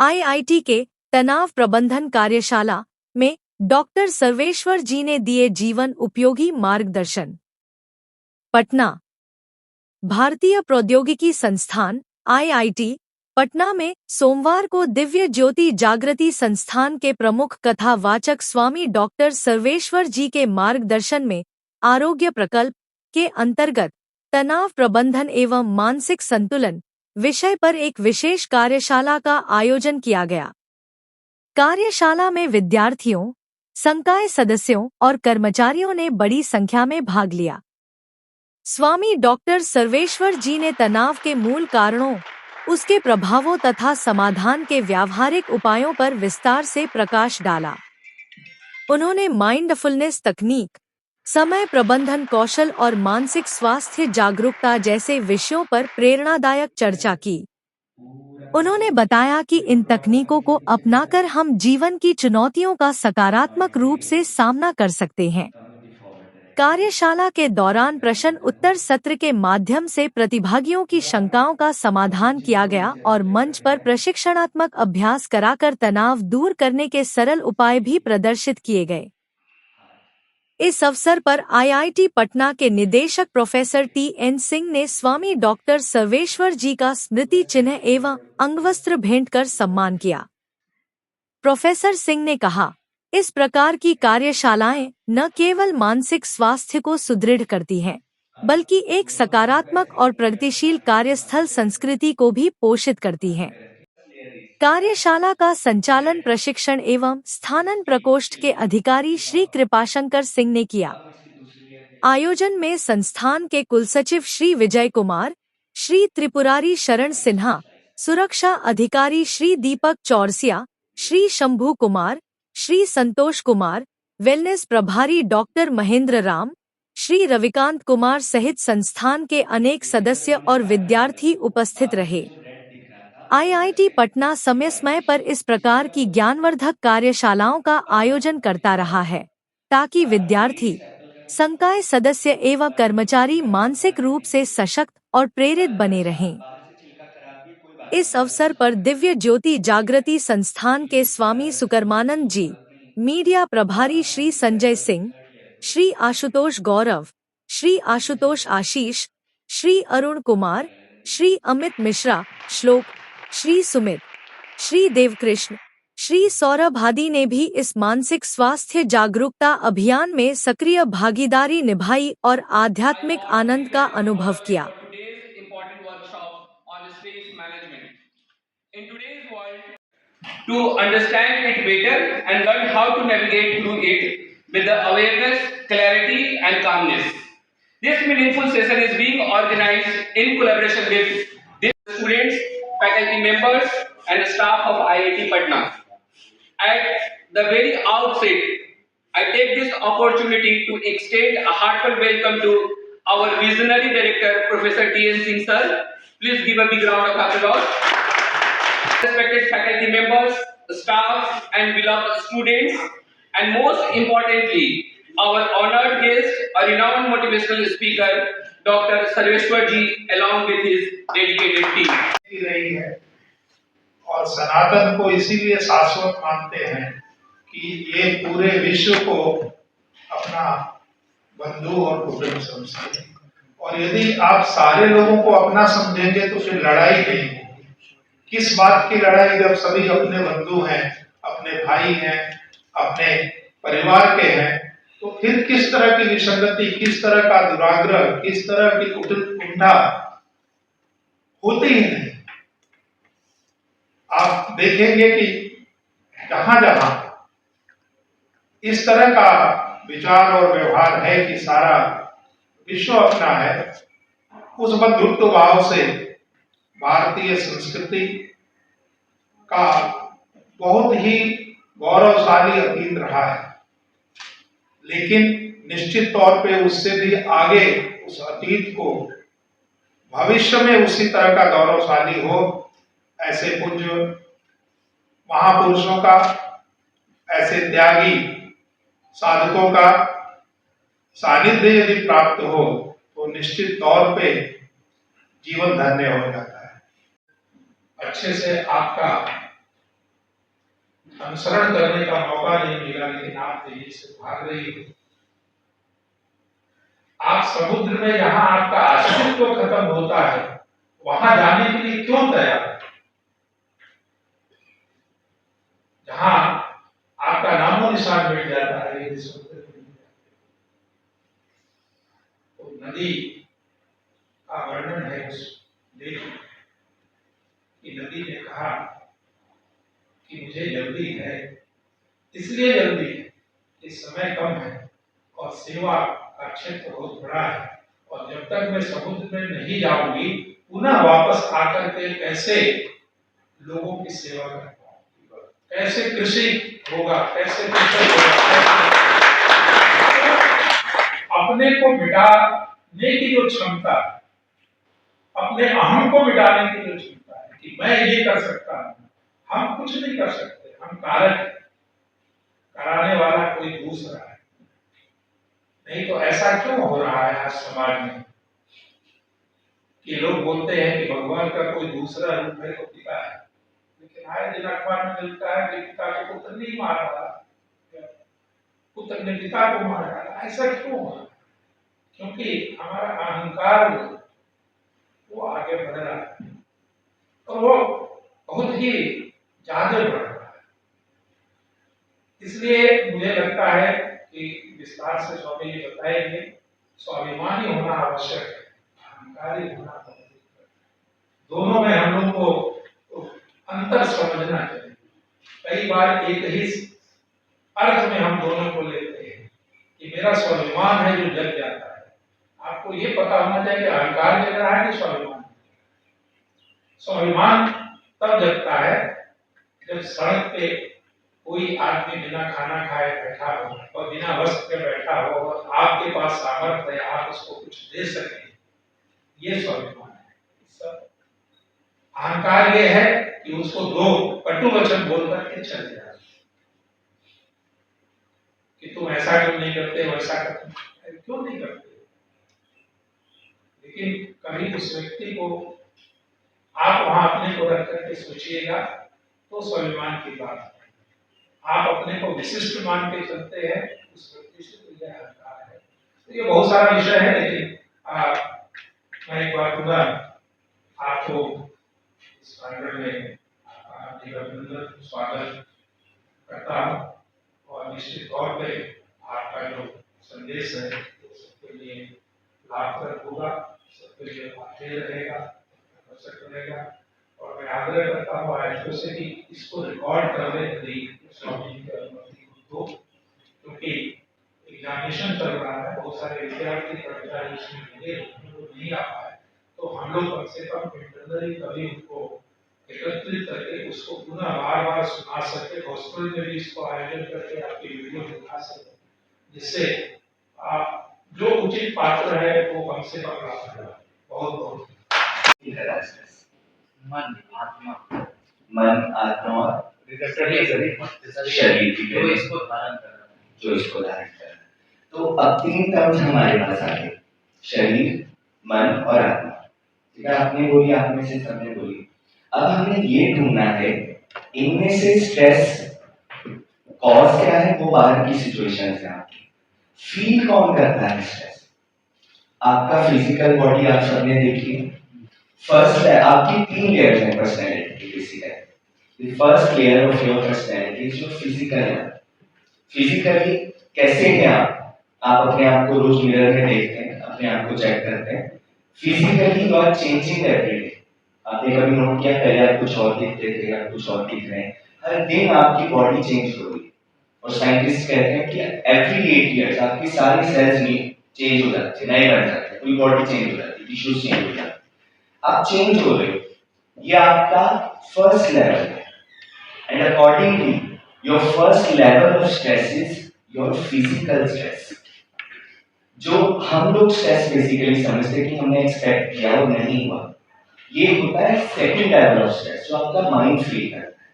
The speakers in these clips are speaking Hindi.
आईआईटी के तनाव प्रबंधन कार्यशाला में डॉक्टर सर्वेश्वर जी ने दिए जीवन उपयोगी मार्गदर्शन। पटना। भारतीय प्रौद्योगिकी संस्थान आईआईटी पटना में सोमवार को दिव्य ज्योति जागृति संस्थान के प्रमुख कथावाचक स्वामी डॉक्टर सर्वेश्वर जी के मार्गदर्शन में आरोग्य प्रकल्प के अंतर्गत तनाव प्रबंधन एवं मानसिक संतुलन विषय पर एक विशेष कार्यशाला का आयोजन किया गया। कार्यशाला में विद्यार्थियों, संकाय सदस्यों और कर्मचारियों ने बड़ी संख्या में भाग लिया। स्वामी डॉक्टर सर्वेश्वर जी ने तनाव के मूल कारणों, उसके प्रभावों तथा समाधान के व्यावहारिक उपायों पर विस्तार से प्रकाश डाला। उन्होंने माइंडफुलनेस तकनीक, समय प्रबंधन कौशल और मानसिक स्वास्थ्य जागरूकता जैसे विषयों पर प्रेरणादायक चर्चा की। उन्होंने बताया कि इन तकनीकों को अपनाकर हम जीवन की चुनौतियों का सकारात्मक रूप से सामना कर सकते हैं। कार्यशाला के दौरान प्रश्न उत्तर सत्र के माध्यम से प्रतिभागियों की शंकाओं का समाधान किया गया और मंच पर प्रशिक्षणात्मक अभ्यास कराकर तनाव दूर करने के सरल उपाय भी प्रदर्शित किए गए। इस अवसर पर आईआईटी पटना के निदेशक प्रोफेसर टी.एन. सिंह ने स्वामी डॉक्टर सर्वेश्वर जी का स्मृति चिन्ह एवं अंगवस्त्र भेंट कर सम्मान किया। प्रोफेसर सिंह ने कहा, इस प्रकार की कार्यशालाएं न केवल मानसिक स्वास्थ्य को सुदृढ़ करती हैं, बल्कि एक सकारात्मक और प्रगतिशील कार्यस्थल संस्कृति को भी पोषित करती हैं। कार्यशाला का संचालन प्रशिक्षण एवं स्थानन प्रकोष्ठ के अधिकारी श्री कृपाशंकर सिंह ने किया। आयोजन में संस्थान के कुलसचिव श्री विजय कुमार, श्री त्रिपुरारी शरण सिन्हा, सुरक्षा अधिकारी श्री दीपक चौरसिया, श्री शंभू कुमार, श्री संतोष कुमार, वेलनेस प्रभारी डॉक्टर महेंद्र राम, श्री रविकांत कुमार सहित संस्थान के अनेक सदस्य और विद्यार्थी उपस्थित रहे। आईआईटी पटना समय समय पर इस प्रकार की ज्ञानवर्धक कार्यशालाओं का आयोजन करता रहा है, ताकि विद्यार्थी, संकाय सदस्य एवं कर्मचारी मानसिक रूप से सशक्त और प्रेरित बने रहें। इस अवसर पर दिव्य ज्योति जागृति संस्थान के स्वामी सुकर्मानंद जी, मीडिया प्रभारी श्री संजय सिंह, श्री आशुतोष गौरव, श्री आशुतोष आशीष, श्री अरुण कुमार, श्री अमित मिश्रा, श्लोक, श्री सुमित, श्री देवकृष्ण, श्री सौरभ आदि ने भी इस मानसिक स्वास्थ्य जागरूकता अभियान में सक्रिय भागीदारी निभाई और आध्यात्मिक आनंद का अनुभव किया। To understand it better and learn how to navigate through it with the awareness, clarity and calmness. This meaningful session is being organized in collaboration with the students, faculty members and staff of IIT Patna. At the very outset, I take this opportunity to extend a heartfelt welcome to our visionary director, Professor T.N. Singh sir. Please give a big round of applause. Respected faculty members, staff and beloved students, and most importantly, our honored guest, a renowned motivational speaker, Dr. Sarveshwar ji, along with his dedicated team. रही है और सनातन को इसीलिए शाश्वत मानते हैं कि ये पूरे विश्व को अपना बंधु और कुटुंब समझते हैं, और यदि आप सारे लोगों को अपना समझेंगे तो फिर लड़ाई नहीं होगी। किस बात की लड़ाई, जब सभी अपने बंधु हैं, अपने भाई हैं, अपने परिवार के हैं, तो फिर किस तरह की विसंगति, किस तरह का दुराग्रह, किस तरह की कुंठा होती ही नहीं। आप देखेंगे कि जहां जहां इस तरह का विचार और व्यवहार है कि सारा विश्व अपना है, उस बंधुत्व भाव से भारतीय संस्कृति का बहुत ही गौरवशाली अतीत रहा है, लेकिन निश्चित तौर पे उससे भी आगे उस अतीत को भविष्य में उसी तरह का गौरवशाली हो, ऐसे पूज्य महापुरुषों का, ऐसे त्यागी साधकों का सानिध्य यदि प्राप्त हो तो निश्चित तौर पे जीवन धन्य हो जाता है। अच्छे से आपका अनुसरण करने का मौका नहीं मिला, लेकिन आप तेजी से भाग रही हो। आप समुद्र में जहां आपका अस्तित्व खत्म होता है, वहां जाने के लिए क्यों तैयार है? जहां आपका नामो निशान मिट जाता है, यदि समुद्र में नहीं जाते। तो नदी का वर्णन है उस लेख में कि नदी ने कहा कि मुझे जल्दी है, इसलिए जल्दी है कि समय कम है और सेवा का क्षेत्र बहुत बड़ा है, और जब तक मैं समुद्र में नहीं जाऊंगी, पुनः वापस आकर के कैसे लोगों की सेवा कर पाऊंगी, कैसे कृषि होगा, कैसे कृषक होगा, अपने को मिटाने की जो क्षमता, अपने अहम को मिटाने की जो क्षमता है कि मैं ये कर सकता हूं, हम कुछ नहीं कर सकते, हम कारक, कराने वाला कोई दूसरा है। नहीं तो ऐसा क्यों हो रहा है आज समाज में कि लोग बोलते हैं कि भगवान का कोई दूसरा रूप है तो पिता है, लेकिन आए दिन अखबार में मिलता है कि पिता को पुत्र नहीं मार रहा, पुत्र ने पिता को मार डाला। ऐसा क्यों हुआ? क्योंकि हमारा अहंकार वो आगे बढ़ रहा है और वो बहुत ही ज्यादा बढ़ रहा है। इसलिए मुझे लगता है कि विस्तार से स्वामी जी बताएंगे, स्वाभिमानी होना आवश्यक है, अहंकारी होना आवश्यक है। दोनों में हम लोग को अंतर समझना चाहिए। कई बार एक ही अर्थ में हम दोनों को लेते हैं कि मेरा स्वाभिमान है जो जग जाता है। आपको ये पता होना चाहिए कि अहंकार जग रहा है कि स्वाभिमान। स्वाभिमान तब जगता है जब सड़क पे कोई आदमी बिना खाना खाए बैठा हो और बिना वस्त्र के बैठा हो और आपके पास सामर्थ्य है, आप उसको कुछ दे सकें, ये स्वाभिमान है। अहंकार ये है कि उसको दो कटु वचन बोल करके चले जाए कि तुम ऐसा क्यों नहीं करते, वैसा क्यों नहीं करते। लेकिन कभी उस व्यक्ति को आप वहां अपने को रख करके सोचिएगा तो स्वाभिमान की बात है। आप अपने को विशिष्ट मान के चलते हैं, उस व्यक्ति से तो यह अहंकार है। तो ये बहुत सारा विषय है, लेकिन मैं एक बार पूरा आपको इस प्रांगण में अभिनंदन स्वागत करता हूँ और निश्चित तौर पे आपका जो संदेश है वो सबके लिए लाभप्रद होगा, सबके लिए आगे रहेगा, आवश्यक रहेगा। और मैं आग्रह करता हूँ आयोजकों से कि इसको रिकॉर्ड कर ले स्वामी जी की अनुमति को, क्योंकि एग्जामिनेशन चल रहा है, बहुत सारे विद्यार्थी कर्मचारी इसमें लगे वो नहीं आ पाए, तो हम लोग कम से कम इंटरनली कभी उनको एकत्रित करके उसको पुनः बार बार सुना सके, हॉस्पिटल में भी इसको आयोजन करके आपकी वीडियो दिखा सके, जिससे आप जो उचित पात्र है वो कम से कम प्राप्त करें। बहुत बहुत मन आत्मा और शरीर जो इसको धारण कर रहा है। तो अब 3 टर्म्स हमारे पास आ गए, शरीर, मन और आत्मा। ठीक है, आपने बोली, आप में से सबने बोली। अब हमें ये ढूंढना है इनमें से स्ट्रेस कॉज क्या है, वो बाहर की सिचुएशन है आपकी। फील कौन करता है स्ट्रेस? आपका फिजिकल बॉडी आप सबने देखी। फर्स्ट है आपकी 3 लेयर्स हैं पर्सनैलिटी की basically. The first layer of your personality is your physical है। फिजिकली कैसे हैं आप अपने आप को रोज मिरर में देखते हैं, अपने आप को चेक करते हैं। Physically you are changing every day. आपने कभी नोट किया, पहले आप कुछ और दिखते थे, आप कुछ और दिख रहे हैं। हर दिन आपकी बॉडी चेंज हो रही है और साइंटिस्ट कहते हैं कि एवरी 8 इयर्स आपकी सारी सेल्स में चेंज हो जाती है, नए बन जाते हैं, पूरी बॉडी चेंज हो जाती है, टिश्यूज चेंज हो जाते हैं, आप चेंज हो रहे हो। ये आपका फर्स्ट लेवल है। And accordingly, your first level of stress is your physical stress. जो हम लोग स्ट्रेस बेसिकली समझते कि हमने एक्सपेक्ट किया और नहीं हुआ, ये होता है सेकंड लेवल ऑफ स्ट्रेस जो आपका माइंड फील करता है।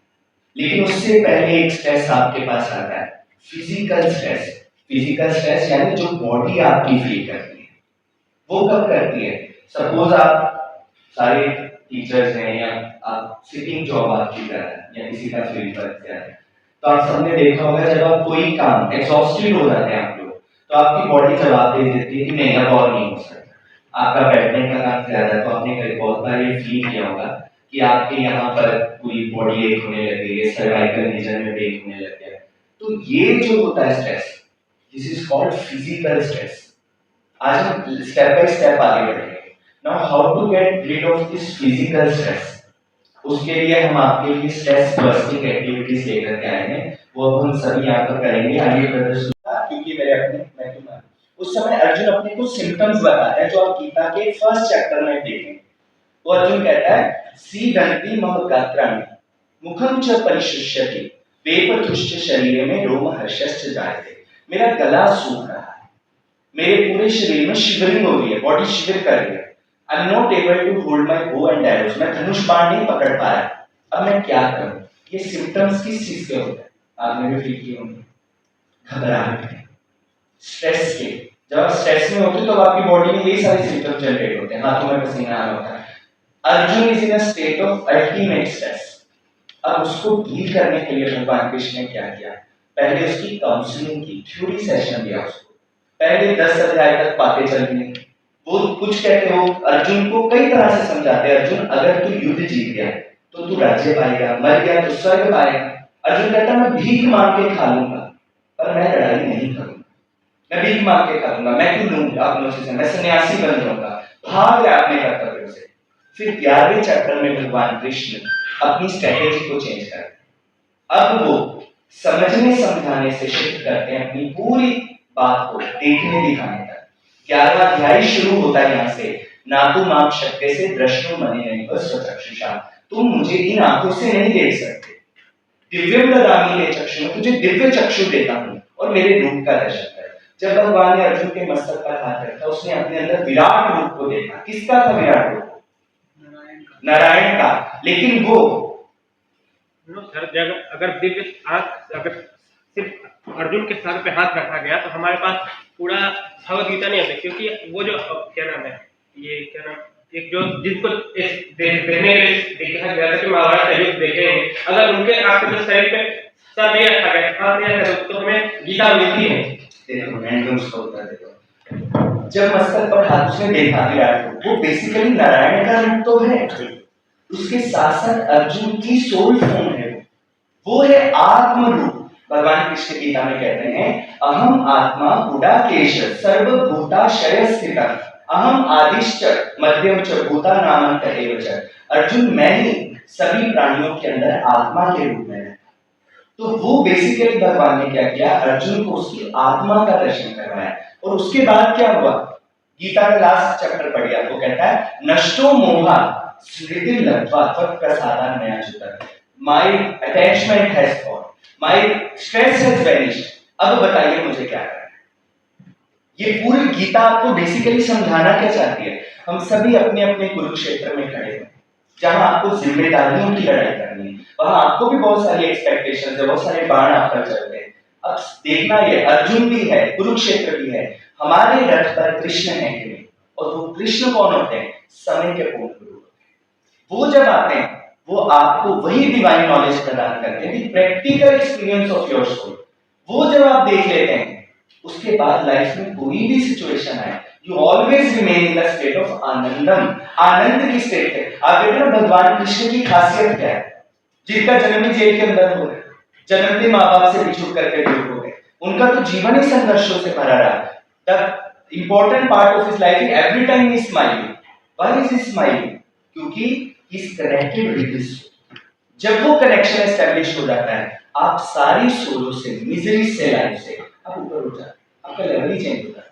लेकिन उससे पहले एक स्ट्रेस आपके पास आता है, फिजिकल स्ट्रेस। फिजिकल स्ट्रेस यानी जो बॉडी आपकी फील करती है। वो कब करती है? सपोज आप सारे टीचर्स हैं या आप सिटिंग जॉब आपकी कर रहे हैं या किसी का फील्ड वर्क कर रहे हैं, तो आप सबने देखा होगा जब आप कोई काम एग्जॉस्टेड हो जाते हैं आप लोग, तो आपकी बॉडी जवाब दे देती है कि नहीं अब और नहीं हो सकता। आपका बैठने का काम ज्यादा है, तो आपने कई बहुत बार ये फील किया होगा कि आपके यहाँ पर पूरी बॉडी एक होने लग गई है, सर्वाइकल रीजन में एक होने लग गया है। तो ये जो होता है stress, this is called physical stress. आज हम स्टेप बाय स्टेप आगे बढ़ेंगे। Now how to get rid of this physical stress, उसके लिए हम आपके लिए स्ट्रेस बस्टिंग एक्टिविटीज लेकर के आए हैं, वो अब हम सभी यहाँ पर करेंगे। आगे प्रदर्शन क्योंकि मेरे अपने मैं क्यों उस समय अर्जुन अपने कुछ सिम्टम्स बताता है जो आप गीता के फर्स्ट चैप्टर में देखेंगे। वो अर्जुन कहता है सीदंती मम गात्राणि मुखम च परिशुष्यति वेपतुश्च शरीरे में रोमहर्षश्च जायते। मेरा गला सूख रहा है, मेरे पूरे शरीर में शिवरिंग हो रही है, बॉडी शिवर कर रही है। I am not able to hold my bow and arrows, मैं धनुष बाण नहीं पकड़ पा रहा, अब मैं क्या करूं। ये सिम्टम्स किस चीज के होते हैं, आपने भी फील किए होंगे, घबराहट के, स्ट्रेस के। जब आप स्ट्रेस में होते हो तो आपकी बॉडी में यही सारे सिम्टम्स जनरेट होते हैं, हाथों में पसीना आना होता है। Arjun is in a state of ultimate stress. अब उसको डील करने के लिए भगवान कृष्ण ने क्या किया, पहले उसकी काउंसलिंग की, थ्योरी सेशन दिया उसको। पहले 10 अध्याय तक बातें चल रही, वो कुछ कहते हो अर्जुन को कई तरह से समझाते हैं। अर्जुन अगर तू युद्ध जीत गया तो तू राज्य पाएगा, मर गया तो स्वर्ग पाएगा। अर्जुन कहता मैं भीख मांग के खा लूंगा पर मैं लड़ाई नहीं करूंगा, मैं भीख मांग के खा लूंगा, मैं क्यों लूंगा अपनों से, मैं सन्यासी बन जाऊंगा, भाग रहा अपने कर्तव्यों से। फिर 11वें चैप्टर में भगवान कृष्ण अपनी स्ट्रेटेजी को चेंज करते हैं। अब वो समझने समझाने से शिफ्ट करते हैं अपनी पूरी बात को देखने दिखाने तक। 11वां अध्याय शुरू होता है यहाँ से, ना तो माम शक्य से दृष्टो मनि नहीं बस स्वचक्षुषा, तुम मुझे इन आंखों से नहीं देख सकते। दिव्यम ददामि ते चक्षु, तुझे दिव्य चक्षु देता हूँ और मेरे रूप का दर्शन कर। जब भगवान ने अर्जुन के मस्तक पर हाथ रखा, उसने अपने अंदर विराट रूप को देखा। किसका था विराट रूप? नारायण का। लेकिन वो जब अगर दिव्य अगर सिर्फ अर्जुन के सर पे हाथ रखा गया तो हमारे पास पूरा भगवत गीता नहीं आता, क्योंकि वो जो क्या नाम है, ये क्या नाम, एक जो जिनको देखने के लिए देखा गया था कि महाभारत का युद्ध देखे हैं, अगर उनके आपके जो शरीर पे सर नहीं रखा गया, हाथ नहीं रखा, तो हमें गीता मिलती है। जब मस्तक पर हाथ उसने देखा विराट रूप, वो बेसिकली नारायण का रूप तो है, उसके साथ साथ अर्जुन की सोल फॉर्म है, वो है आत्म रूप। भगवान कृष्ण गीता में कहते हैं अहम आत्मा गुडाकेश सर्वभूताशय स्थितः अहम आदिश्च मध्यम च भूतानामंत एव च। अर्जुन मैं ही सभी प्राणियों के अंदर आत्मा के रूप में है। तो वो बेसिकली भगवान ने क्या किया, अर्जुन को उसकी आत्मा का दर्शन करवाया। और उसके बाद क्या हुआ, गीता का लास्ट चैप्टर पढ़ गया, वो कहता है नष्टो मोहा स्मृति लब्ध्वा त्वत्प्रसादान् मया च्युतः, my attachment has gone, my stress has vanished. अब बताइए मुझे क्या करना है। ये पूरी गीता आपको बेसिकली समझाना क्या चाहती है, हम सभी अपने अपने कुरुक्षेत्र में खड़े हैं, जहां आपको जिम्मेदारियों की लड़ाई करनी है, वहां आपको भी बहुत सारी एक्सपेक्टेशंस है, बहुत सारे बाण आप पर चलते हैं। अब देखना ये अर्जुन भी है, कुरुक्षेत्र भी है, हमारे रथ पर कृष्ण है कि नहीं। और वो कृष्ण कौन होते हैं, समय के पूर्ण गुरु। वो जब आते हैं वो आपको वही डिवाइन नॉलेज प्रदान करते हैं, practical experience of your soul. वो जब आप देख लेते हैं उसके बाद लाइफ में कोई भी सिचुएशन आए, you always remain in the state of आनंदम, आनंद की स्टेट है। आप देखो ना भगवान कृष्ण की खासियत क्या है, जिनका जन्म ही जेल के अंदर हो गया, जन्मते माँ बाप से बिछुड़ करके दूर हो गए, उनका तो जीवन ही संघर्षों से भरा रहा। The important part of his life every time he smiling. Why is he smiling? क्योंकि he is connected with this soul। जब वो कनेक्शन एस्टेब्लिश हो जाता है, आप सारी सोलों से, मिजरी से, लाइफ से आप ऊपर उठ जाते, आपका लेवल ही चेंज होता है।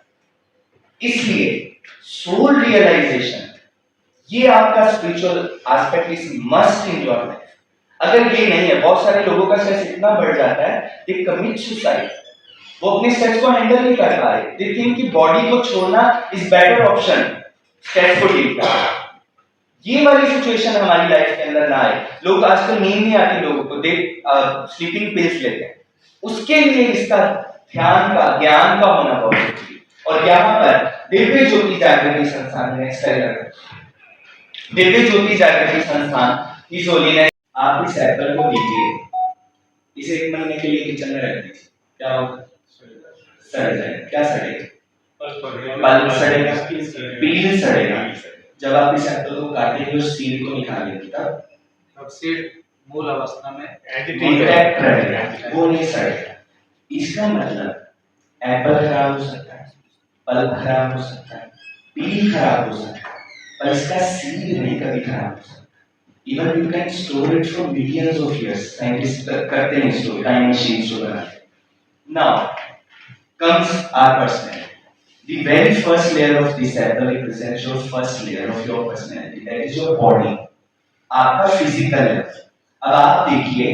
इसलिए सोल रियलाइजेशन ये आपका spiritual aspect is must in your life. अगर ये नहीं है, बहुत सारे लोगों का स्ट्रेस इतना बढ़ जाता है दे कमिट सुसाइड, वो अपने स्ट्रेस को हैंडल नहीं कर पा रहे, दे थिंक कि बॉडी को छोड़ना इज बेटर ऑप्शन स्ट्रेस को डील करना। ये वाली सिचुएशन हमारी लाइफ के अंदर ना आए। लोग आजकल नींद नहीं आती लोगों को, दे स्लीपिंग पिल्स लेते हैं, उसके लिए इसका ध्यान का, ज्ञान का होना बहुत जरूरी है। और यहाँ पर दिव्य ज्योति जागृति संस्थान नेक्स्ट दिव्य ज्योति जागृति संस्थान की होलीनेस, आप इस एप्पल को लीजिए, इसे 1 महीने के लिए किचन में रख दीजिए, क्या होगा? सड़ जाएगा। क्या सड़ेगा? पल्प सड़ेगा, पील सड़ेगा। जब आप इस एप्पल को काटेंगे और सीड को निकालेंगे तब सीड मूल अवस्था में इंटैक्ट रहेगा, वो नहीं सड़ेगा। इसका मतलब एप्पल खराब हो सकता है, पल्प खराब हो सकता है, पील खराब हो सकता है, पर इसका सीड नहीं कभी खराब हो सकता। Even you can store it for millions of years. Scientists करते हैं स्टोर, टाइम मशीन स्टोर बनाते हैं. Now comes our personality. The very first layer of this apple represents your first layer of your personality. That is your body. आपका फिजिकल है. अब आप देखिए,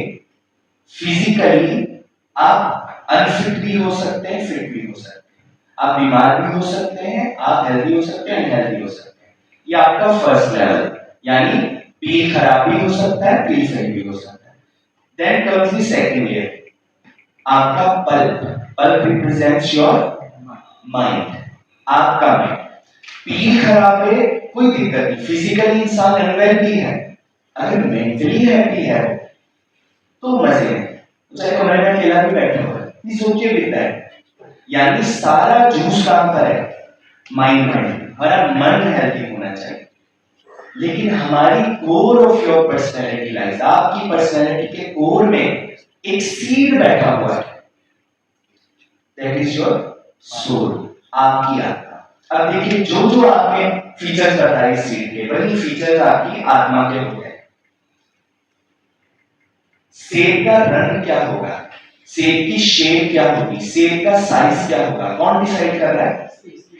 फिजिकली आप अनफिट भी हो सकते हैं, फिट भी हो सकते हैं. आप बीमार भी हो सकते हैं, आप हेल्दी हो सकते हैं, अनहेल्दी हो सकते हैं. ये आपका फर्स्ट लेवल, यानी पील खराब भी हो सकता है, पील सही भी हो सकता है. Then comes the second layer. आपका पल्प रिप्रेजेंट्स योर माइंड, आपका माइंड. पील खराब है, कोई दिक्कत नहीं, फिजिकली इंसान अनवेल भी है, अगर मेंटली हैप्पी है तो मजे हैं. चाहे कमरे में अकेला भी बैठा हुआ है, ये सोचिए बिकता है. यानी सारा जूस काम पर है, माइंड हमारा मन हेल्दी होना चाहिए. लेकिन हमारी core of your personality lies, आपकी पर्सनैलिटी के कोर में एक सीड बैठा हुआ है. दैट इज योर सोल, आपकी आत्मा. अब देखिए, जो जो आपने फीचर्स बताए सीड के, वही फीचर्स आपकी आत्मा के होते हैं. सेब का रंग क्या होगा, सेब की शेप क्या होगी, सेब का साइज क्या होगा, कौन डिसाइड कर रहा है?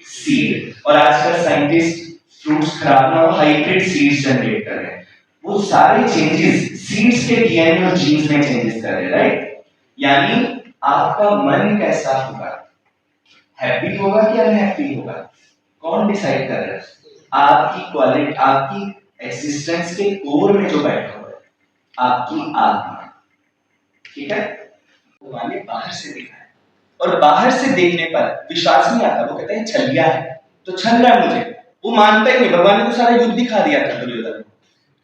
सीड. और आजकल साइंटिस्ट फ्रूट्स खराब ना हो, हाइब्रिड सीड्स जनरेट कर रहे हैं. वो सारे चेंजेस सीड्स के डीएनए और जीन्स में चेंजेस कर रहे हैं, राइट? यानी आपका मन कैसा होगा, हैप्पी होगा कि अनहैप्पी होगा, कौन डिसाइड कर रहा है? आपकी क्वालिटी, आपकी एक्सिस्टेंस के कोर में जो बैठा हुआ है, आपकी आत्मा. ठीक है? भगवान ने बाहर से देखा है, और बाहर से देखने पर विश्वास नहीं आता. वो कहता है छलिया है तो छल रहा है मुझे. वो मानता ही नहीं. भगवान ने तो सारा युद्ध दिखा दिया था दुर्योधन को,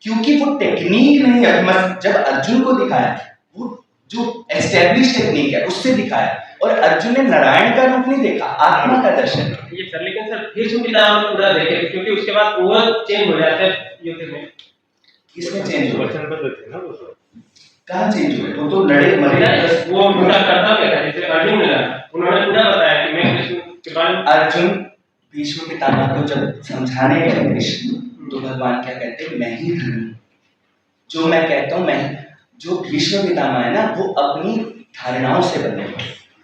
क्योंकि वो टेक्निक नहीं है. जब अर्जुन को दिखाया, वो जो एस्टेब्लिश टेक्निक है उससे दिखाया, और अर्जुन ने नारायण का रूप नहीं देखा, आत्मा का दर्शन. ये सर, लेकिन सर भीष्म पितामह को पूरा देखे, क्योंकि उसके बाद वो चेंज हो जाता है युद्ध में. किसमें चेंज हुआ? वचन बदल थे ना वो तो. कहाँ चेंज हुए? वो तो लड़े मरे. वो उनका कर्तव्य था, जैसे अर्जुन मिला, उन्होंने पूरा बताया कि मैं कृष्ण के बारे में. अर्जुन भीष्म पितामह को जब समझाने गए कृष्ण, तो भगवान क्या कहते हैं? मैं ही धर्म, जो मैं कहता हूँ मैं. जो भीष्म पितामह है ना, वो अपनी धारणाओं से बने,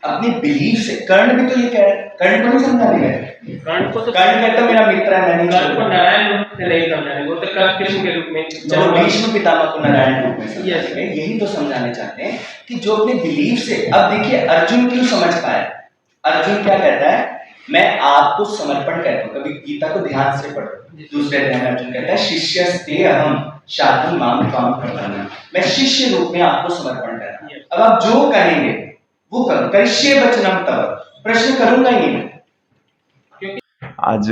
अपनी बिलीफ से. कर्ण भी तो ये कह रहे हैं, कर्ण को नहीं समझाने गए. कर्ण को तो कर्ण कहता मेरा मित्र है, मैं नहीं कर्ण को छोड़ूंगा. नारायण रूप से नहीं समझाने, वो तो कृष्ण के रूप में. चलो भीष्म पितामह को नारायण रूप में समझाने गए. यही तो समझाने चाहते हैं कि जो अपने बिलीफ से. अब देखिए अर्जुन क्यों समझ पाया. अर्जुन क्या कहता है? मैं आपको समर्पण कहता हूँ. कभी गीता को ध्यान से पढ़ो. दूसरे अध्याय में अर्जुन कहता है शिष्यस्ते अहम शाधि माम त्वाम प्रपन्नः. मैं शिष्य रूप में आपको समर्पण कर रहा हूं. अब आप जो कहेंगे वो करो. करिष्ये वचनम तव. प्रश्न करूंगा ही नहीं. आज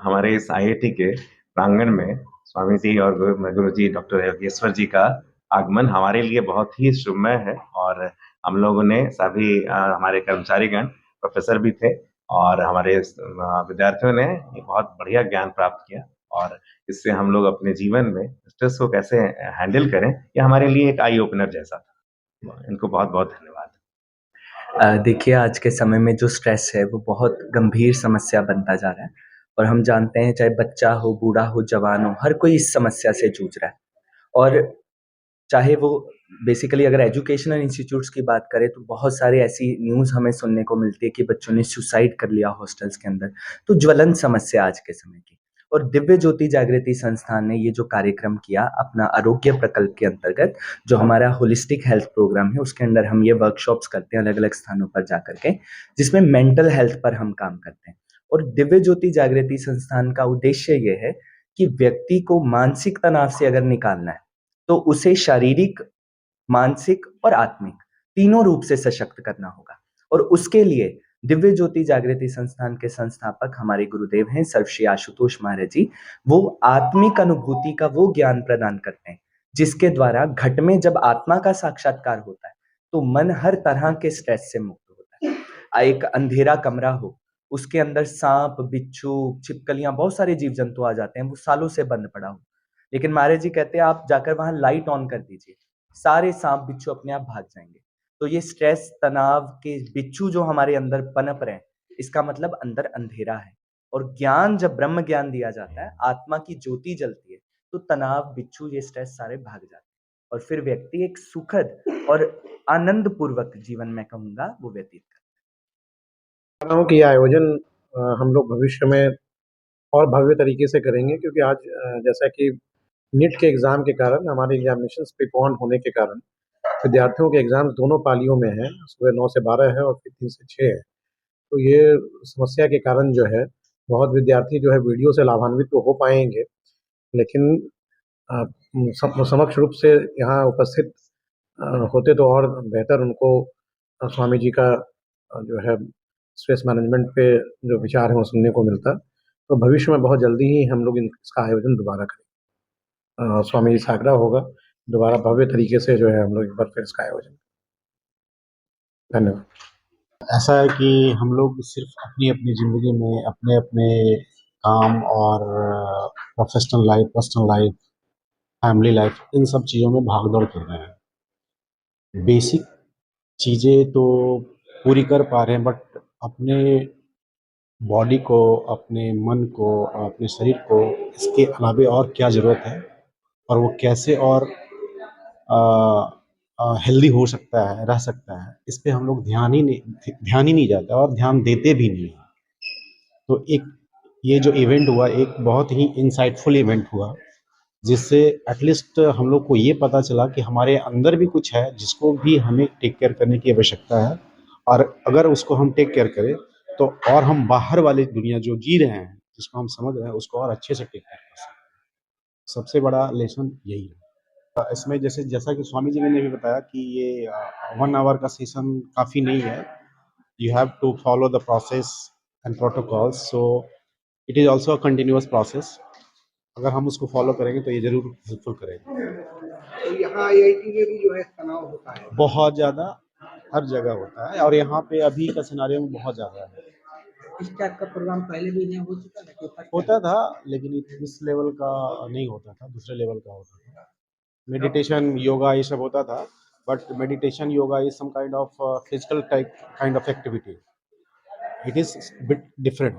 हमारे इस आईआईटी के प्रांगण में स्वामी जी और गुरु जी डॉक्टर योगेश्वर जी का आगमन हमारे लिए बहुत ही शुभमय है. और हम लोगों ने सभी हमारे कर्मचारीगण, प्रोफेसर भी थे, और हमारे विद्यार्थियों ने बहुत बढ़िया ज्ञान प्राप्त किया. और इससे हम लोग अपने जीवन में स्ट्रेस को कैसे हैंडल करें, ये हमारे लिए एक आई ओपनर जैसा था. इनको बहुत बहुत धन्यवाद. देखिए, आज के समय में जो स्ट्रेस है वो बहुत गंभीर समस्या बनता जा रहा है, और हम जानते हैं चाहे बच्चा हो, बूढ़ा हो, जवान हो, हर कोई इस समस्या से जूझ रहा है. और चाहे वो बेसिकली अगर एजुकेशनल इंस्टीट्यूट्स की बात करें तो बहुत सारी ऐसी न्यूज़ हमें सुनने को मिलती है कि बच्चों ने सुसाइड कर लिया हॉस्टल्स के अंदर. तो ज्वलंत समस्या आज के समय की. और दिव्य ज्योति जागृति संस्थान ने ये जो कार्यक्रम किया अपना आरोग्य प्रकल्प के अंतर्गत, जो हमारा होलिस्टिक हेल्थ प्रोग्राम है, उसके अंदर हम ये वर्कशॉप्स करते हैं अलग अलग स्थानों पर जा करके, जिसमें मेंटल हेल्थ पर हम काम करते हैं. और दिव्य ज्योति जागृति संस्थान का उद्देश्य ये है कि व्यक्ति को मानसिक तनाव से अगर निकालना है तो उसे शारीरिक, मानसिक और आत्मिक तीनों रूप से सशक्त करना होगा. और उसके लिए दिव्य ज्योति जागृति संस्थान के संस्थापक हमारे गुरुदेव हैं सर्वश्री आशुतोष महाराज जी. वो आत्मिक अनुभूति का वो ज्ञान प्रदान करते हैं जिसके द्वारा घट में जब आत्मा का साक्षात्कार होता है तो मन हर तरह के स्ट्रेस से मुक्त होता है। एक अंधेरा कमरा हो, उसके अंदर सांप, बिच्छू, छिपकलियाँ, बहुत सारे जीव-जंतु आ जाते हैं, वो सालों से बंद पड़ा हो। लेकिन महाराज जी कहते हैं आप जाकर वहाँ लाइट ऑन कर दीजिए, सारे सांप, बिच्छू अपने आप भाग जाएँगे। तो ये स्ट्रेस, तनाव के बिच्छू जो हमारे अंदर पनप रहे हैं, इसका मतलब अंदर अंधेरा है। और ज्ञान जब ब्रह्म ज्ञान दिया जाता है, आत्मा की ज्योति जलती है, तो तनाव, बिच्छू, ये स्ट्रेस सारे भाग जाते हैं। और फिर व्यक्ति एक सुखद और आनंदपूर्वक जीवन मैं कहूँगा वो व्यतीत करता है। रहा हूँ कि ये आयोजन हम लोग भविष्य में और भव्य तरीके से करेंगे, क्योंकि आज जैसा कि नीट के एग्ज़ाम के कारण हमारे एग्जामिनेशंस प्रीपोन्ड होने के कारण विद्यार्थियों के एग्ज़ाम्स दोनों पालियों में हैं, सुबह 9 से 12 है और फिर 3 से 6 है। तो ये समस्या के कारण जो है बहुत विद्यार्थी जो है वीडियो से लाभान्वित तो हो पाएँगे, लेकिन समक्ष रूप से यहाँ उपस्थित होते तो और बेहतर उनको स्वामी जी का जो है स्ट्रेस मैनेजमेंट पे जो विचार है वो सुनने को मिलता। तो भविष्य में बहुत जल्दी ही हम लोग इसका आयोजन दोबारा करेंगे। स्वामी जी से आग्रह होगा, दोबारा भव्य तरीके से जो है हम लोग एक बार फिर इसका आयोजन। धन्यवाद। ऐसा है कि हम लोग सिर्फ अपनी-अपनी ज़िंदगी में अपने-अपने काम और professional life, personal life, family life, इन सब चीज़ों में भाग-दौड़ कर रहे हैं। बेसिक चीज़ें तो पूरी कर पा रहे हैं, बट अपने बॉडी को, अपने मन को, अपने शरीर को इसके अलावे और क्या ज़रूरत है और वो कैसे और हेल्दी हो सकता है, रह सकता है, इस पे हम लोग ध्यान ही नहीं जाता और ध्यान देते भी नहीं हैं। तो एक ये जो इवेंट हुआ, एक बहुत ही इंसाइटफुल इवेंट हुआ, जिससे एटलीस्ट हम लोग को ये पता चला कि हमारे अंदर भी कुछ है, जिसको भी हमें टेक केयर करने की आवश्यकता है, और अगर उसको हम टेक केयर करें, तो और हम बाहर वाली दुनिया जो जी रहे हैं, जिसको हम समझ रहे हैं, उसको और अच्छे से टेक केयर कर सकते हैं। सबसे बड़ा लेसन यही है। इसमें जैसा कि स्वामी जी ने भी बताया कि ये 1 आवर का सेशन काफ़ी नहीं है। You have to follow the process and protocols, so it is also a continuous process. अगर हम उसको फॉलो करेंगे तो ये ज़रूर हेल्पफुल करेगा। तो यहाँ आईआईटी में भी जो है तनाव होता है, बहुत ज़्यादा, हर जगह होता है, और यहाँ पे अभी का सिनेरियो में बहुत ज़्यादा है। इस टाइप का प्रोग्राम पहले भी नहीं हो चुका है कि होता था, लेकिन इस लेवल का नहीं होता था, दूसरे लेवल का होता था। मेडिटेशन, योगा ये सब होता था, but meditation, yoga is some kind of physical type kind of activity. It is bit different.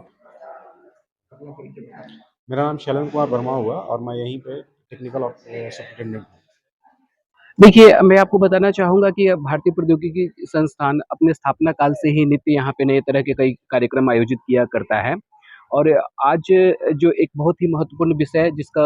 मेरा नाम शैलन कुमार वर्मा हुआ और मैं यहीं पे टेक्निकल सुपरिटेंडेंट हूँ। देखिए, मैं आपको बताना चाहूँगा कि भारतीय प्रौद्योगिकी संस्थान अपने स्थापना काल से ही नित्य यहाँ पे नए तरह के कई कार्यक्रम आयोजित किया करता है। और आज जो एक बहुत ही महत्वपूर्ण विषय है जिसका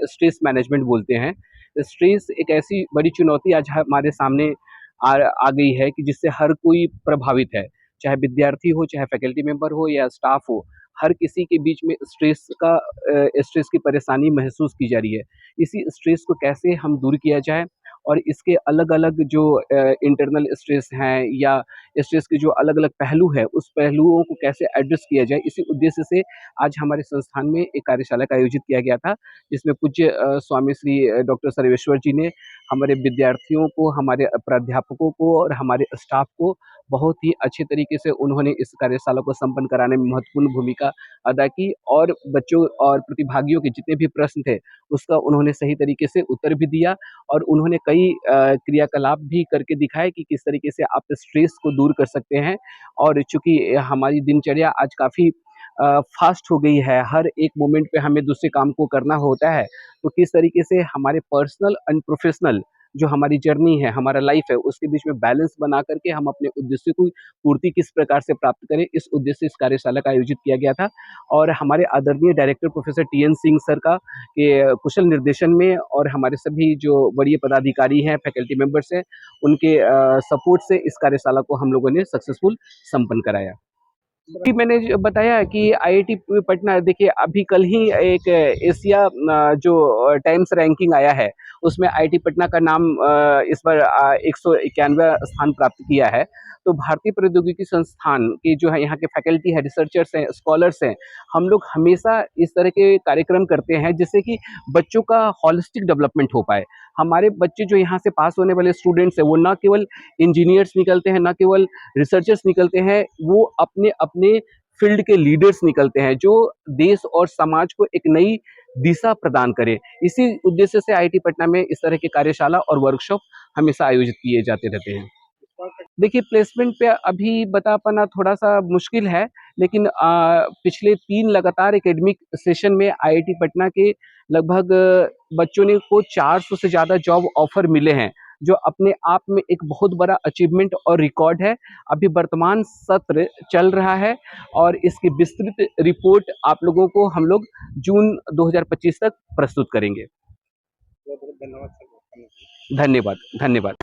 स्ट्रेस मैनेजमेंट बोलते हैं। स्ट्रेस एक ऐसी बड़ी चुनौती आज हमारे सामने आ आ गई है कि जिससे हर कोई प्रभावित है। चाहे विद्यार्थी हो, चाहे फैकल्टी मेंबर हो या स्टाफ हो, हर किसी के बीच में स्ट्रेस की परेशानी महसूस की जा रही है। इसी स्ट्रेस को कैसे हम दूर किया जाए और इसके अलग-अलग जो इंटरनल स्ट्रेस हैं या स्ट्रेस के जो अलग-अलग पहलू हैं, उस पहलुओं को कैसे एड्रेस किया जाए, इसी उद्देश्य से आज हमारे संस्थान में एक कार्यशाला का आयोजित किया गया था, जिसमें पूज्य स्वामी श्री डॉक्टर सर्वेश्वर जी ने हमारे विद्यार्थियों को, हमारे प्राध्यापकों को और हमारे स्टाफ को बहुत ही अच्छे तरीके से उन्होंने इस कार्यशाला को संपन्न कराने में महत्वपूर्ण भूमिका अदा की और बच्चों और प्रतिभागियों के जितने भी प्रश्न थे, उसका उन्होंने सही तरीके से उत्तर भी दिया और उन्होंने कई क्रियाकलाप भी करके दिखाए कि किस तरीके से आप स्ट्रेस को दूर कर सकते हैं। और चूँकि हमारी दिनचर्या आज काफ़ी फ़ास्ट हो गई है, हर एक मोमेंट पे हमें दूसरे काम को करना होता है, तो किस तरीके से हमारे पर्सनल एंड प्रोफ़ेशनल जो हमारी जर्नी है, हमारा लाइफ़ है, उसके बीच में बैलेंस बना कर के हम अपने उद्देश्य की पूर्ति किस प्रकार से प्राप्त करें, इस उद्देश्य से इस कार्यशाला का आयोजित किया गया था। और हमारे आदरणीय director professor TN Singh sir का के कुशल निर्देशन में और हमारे सभी जो वरीय पदाधिकारी हैं, फैकल्टी मेंबर्स हैं, उनके सपोर्ट से इस कार्यशाला को हम लोगों ने सक्सेसफुल संपन्न कराया। अभी मैंने जो बताया कि आईआईटी पटना देखिए अभी कल ही एक एशिया जो टाइम्स रैंकिंग आया है, उसमें आईआईटी पटना का नाम इस बार 191वां स्थान प्राप्त किया है। तो भारतीय प्रौद्योगिकी संस्थान के जो है यहाँ के फैकल्टी है, रिसर्चर्स हैं, स्कॉलर्स हैं, हम लोग हमेशा इस तरह के कार्यक्रम करते हैं जिससे कि बच्चों का हॉलिस्टिक डेवलपमेंट हो पाए। हमारे बच्चे जो यहाँ से पास होने वाले स्टूडेंट्स हैं, वो ना केवल इंजीनियर्स निकलते हैं, ना केवल रिसर्चर्स निकलते हैं, वो अपने अपने फील्ड के लीडर्स निकलते हैं जो देश और समाज को एक नई दिशा प्रदान करे। इसी उद्देश्य से आईआईटी पटना में इस तरह की कार्यशाला और वर्कशॉप हमेशा आयोजित किए जाते रहते हैं। देखिए, प्लेसमेंट पे अभी बता पाना थोड़ा-सा मुश्किल है, लेकिन पिछले 3 लगातार एकेडमिक सेशन में आईआईटी पटना के लगभग बच्चों ने को 400 से ज़्यादा जॉब ऑफ़र मिले हैं, जो अपने आप में एक बहुत बड़ा अचीवमेंट और रिकॉर्ड है। अभी वर्तमान सत्र चल रहा है और इसकी विस्तृत रिपोर्ट आप लोगों को हम लोग जून 2025 तक प्रस्तुत करेंगे। धन्यवाद, धन्यवाद।